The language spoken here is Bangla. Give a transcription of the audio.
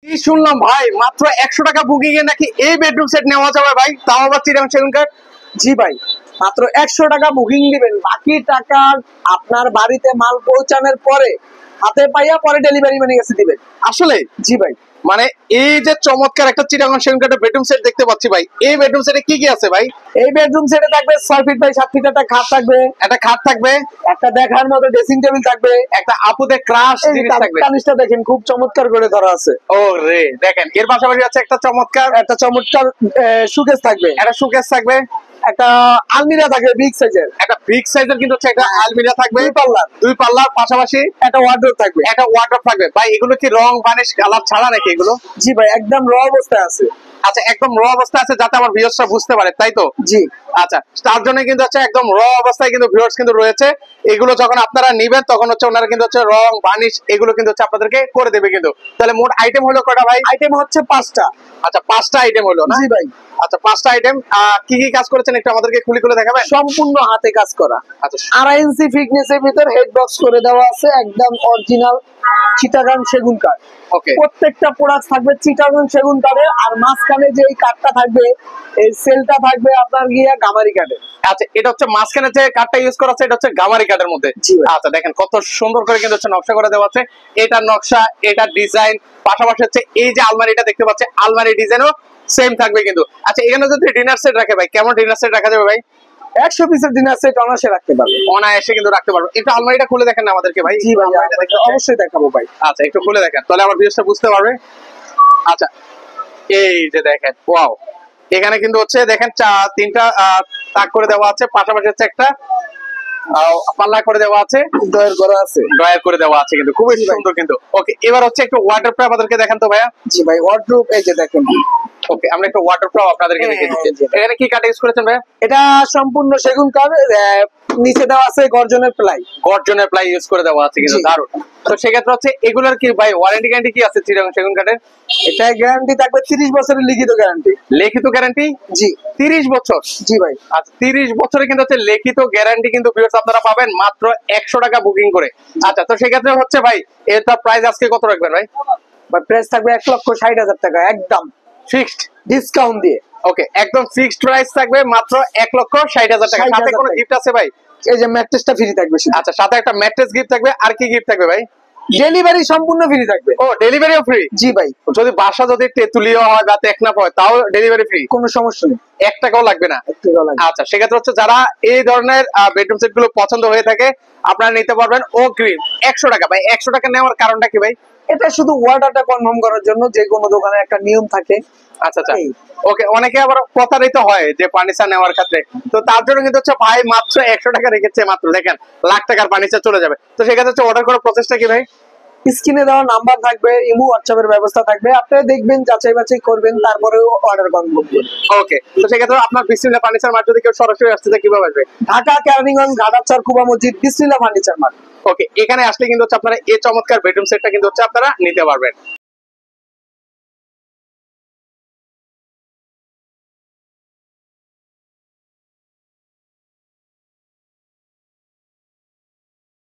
কি শুনলাম ভাই, মাত্র 100 টাকা বুকিং এ নাকি এই বেডরুম সেট নেওয়া যাবে ভাই, তাও আবার চিটাগাং সেগুন কাঠ। জি ভাই, মাত্র 100 টাকা বুকিং দিবেন, বাকি টাকা আপনার বাড়িতে মাল পৌঁছানোর পরে হাতে পাইয়া পরে ডেলিভারি ম্যানের কাছে দিবেন। আসলে জি ভাই, মানে এই যে চমৎকার একটা চিটাগাং সেগুন কাঠের বেডরুম সেট দেখতে পাচ্ছি ভাই, এই বেডরুম সেটে কি কি আছে ভাই? এই বেডরুম সেটে থাকবে 6 ফিট বাই 7 ফিট একটা খাট থাকবে, একটা খাট থাকবে, একটা দেখার মতো ড্রেসিং টেবিল থাকবে, একটা আপুদের ক্রাশ জিনিস থাকবে। কানিসটা দেখেন খুব চমৎকার করে ধরা আছে। ও রে, দেখেন এর পাশাপাশি আছে একটা চমৎকার সুকেস থাকবে, একটা শোকেস থাকবে, একটা আলমিরা থাকবে বিগ সাইজের, একটা বিগ সাইজের কিন্তু হচ্ছে একটা আলমিরা থাকবে, দুই পাল্লার পাশাপাশি একটা ওয়ার্ডরোব থাকবে, একটা ওয়ার্ডরোব থাকবে। ভাই এগুলো কি রং বানিশ কালার ছাড়া নাকি এগুলো? জি ভাই, একদম র অবস্থায় আছে। আচ্ছা, একদম র অবস্থা আছে যাতে আমার ভিউয়ার্সরা বুঝতে পারে, তাই তো? জি আচ্ছা, তার জন্য কিন্তু হচ্ছে একদম র অবস্থায় কিন্তু ভিউয়ার্স কিন্তু রয়েছে। এগুলো যখন আপনারা নেবেন তখন হচ্ছে ওনারা কিন্তু হচ্ছে রং বানিশ এগুলো কিন্তু হচ্ছে আপনাদেরকে করে দেবে কিন্তু। তাহলে মোট আইটেম হলো কয়টা ভাই? আইটেম হচ্ছে 5টা। আচ্ছা, 5টা আইটেম হলো না? জি ভাই। আচ্ছা, 5টা আইটেম। কি কি কাজ করেছেন একটু আমাদেরকে খুলে খুলে দেখাবেন? সম্পূর্ণ হাতে কাজ করা। আচ্ছা, 2.5 ইঞ্চি ফিটনেসের ভিতর হেড বক্স করে দেওয়া আছে, একদম অরিজিনাল চিটাগাং সেগুন কাঠ। ওকে, প্রত্যেকটা প্রোডাক্ট থাকবে চিটাগাং সেগুন কাঠের, আর মাঝখানে যে এই কাঠটা থাকবে এই সেলটা থাকবে আপনার গিয়া গামারি কাঠের। আচ্ছা, এটা হচ্ছে মাঝখানে যে কাঠটা ইউজ করা আছে এটা হচ্ছে গামারি কাঠের মধ্যে। আচ্ছা, দেখেন কত সুন্দর করে কিন্তু হচ্ছে নকশা করে দেওয়া আছে। এটা নকশা, এটা ডিজাইন, পাশাপাশি হচ্ছে এই যে আলমারিটা দেখতে পাচ্ছি, আলমারি ডিজাইনও সেম থাকবে কিন্তু। আচ্ছা, এখানে যদি ডিনার সেট রাখে ভাই, কেমন ডিনার সেট রাখা যাবে ভাই? 100 পিসের ডিনার সেট অনায়াসে রাখতে পারবে, অনায়াসে কিন্তু রাখতে পারবো। একটু আলমারিটা খুলে দেখেন না আমাদেরকে ভাই। জি ভাই, অবশ্যই দেখাবো ভাই। আচ্ছা, একটু খুলে দেখেন তাহলে আমার ভিউয়ার্সটা বুঝতে পারবে। আচ্ছা, এই যে দেখেন, ওয়াও, এখানে কিন্তু হচ্ছে দেখেন 3টা তাক করে দেওয়া আছে, পাশাপাশি হচ্ছে একটা পাল্লা করে দেওয়া আছে, ডয়ের করা আছে, ড্রয়ার করে দেওয়া আছে কিন্তু খুবই সুন্দর কিন্তু। ওকে, এবার হচ্ছে একটু ওয়াটারপ্রুফ আমাদেরকে দেখান তো ভাইয়া। জি ভাই, ওয়ার্ডরোব এই যে দেখেন। ওকে, আমরা একটু ওয়াটারপ্রুফ আপনাদেরকে দেখিয়ে দিচ্ছি। এখানে কি কাঠ ইউজ করেছেন ভাইয়া? এটা সম্পূর্ণ সেগুন কাঠ, নিচে দেওয়া আছে গর্জনের প্লাই। গর্জনের প্লাই ইউজ করে দেওয়া আছে কিন্তু, দারুণ। তো সেক্ষেত্রে হচ্ছে এগুলোর কি ভাই ওয়ারেন্টি গ্যারান্টি কি আছে চিটাগাং সেগুন কাঠের? এটা গ্যারান্টি থাকবে 30 বছরের লিখিত গ্যারান্টি। লিখিত গ্যারান্টি? জি 30 বছর। জি ভাই। আচ্ছা, 30 বছরে কিন্তু হচ্ছে লিখিত গ্যারান্টি কিন্তু ভিউয়ার্স আপনারা পাবেন মাত্র 100 টাকা বুকিং করে। আচ্ছা, তো সেক্ষেত্রে হচ্ছে ভাই এটা প্রাইস আজকে কত রাখবেন ভাই? ভাই প্রাইস থাকবে 1,60,000 টাকা, একদম ফিক্সড ডিসকাউন্ট দিয়ে। ওকে, একদম ফিক্সড প্রাইস থাকবে মাত্র 1,60,000 টাকা। সাথে কোনো গিফট আছে ভাই? এই যে ম্যাট্রেসটা ফ্রি থাকবে। আচ্ছা, সাথে একটা ম্যাট্রেস গিফট থাকবে। আর কি গিফট থাকবে ভাই? ডেলিভারি সম্পূর্ণ ফ্রি থাকবে। ও, ডেলিভারিও ফ্রি? জি ভাই। যদি বাসা যদি তেতুলিয়া হয় বা টেকনাফ হয় তাও ডেলিভারি ফ্রি? কোনো সমস্যা নেই, 1 টাকাও লাগবে না? 1 টাকাও লাগবে। আচ্ছা, সেক্ষেত্রে হচ্ছে যারা এই ধরনের বেডরুম সেট গুলো পছন্দ হয়ে থাকে আপনারা নিতে পারবেন অগ্রিম 100 টাকা। ভাই 100 টাকা নেওয়ার কারণটা কি ভাই? এটা শুধু অর্ডারটা কনফার্ম করার জন্য, যে কোনো দোকানে একটা নিয়ম থাকে। আচ্ছা আচ্ছা, ওকে। অনেকে আবার প্রতারিত হয় যে ফার্নিচার নেওয়ার ক্ষেত্রে, তো তার জন্য কিন্তু হচ্ছে ভাই মাত্র 100 টাকা রেখেছে। মাত্র দেখেন লাখ টাকার ফার্নিচার চলে যাবে। তো সেক্ষেত্রে হচ্ছে অর্ডার করার প্রসেসটা কি ভাই? স্ক্রিনে দেওয়া নাম্বার থাকবে, ইমো হোয়াটসঅ্যাপের ব্যবস্থা থাকবে, আপনারা দেখবেন, যাচাই বাছাই করবেন, তারপরে অর্ডার কনফার্ম করবেন। ওকে, তো সেক্ষেত্রে আপনার বিসমিল্লাহ ফার্নিচার মার্ট যদি কেউ সরাসরি আসতে চায় কিভাবে আসবে? ঢাকা কেরানীগঞ্জ ঘাটাচর কুবা মসজিদ, বিসমিল্লাহ ফার্নিচার মার্ট। ওকে, এখানে আসলে কিন্তু হচ্ছে আপনারা এই চমৎকার বেডরুম সেটটা কিন্তু হচ্ছে আপনারা নিতে পারবেন।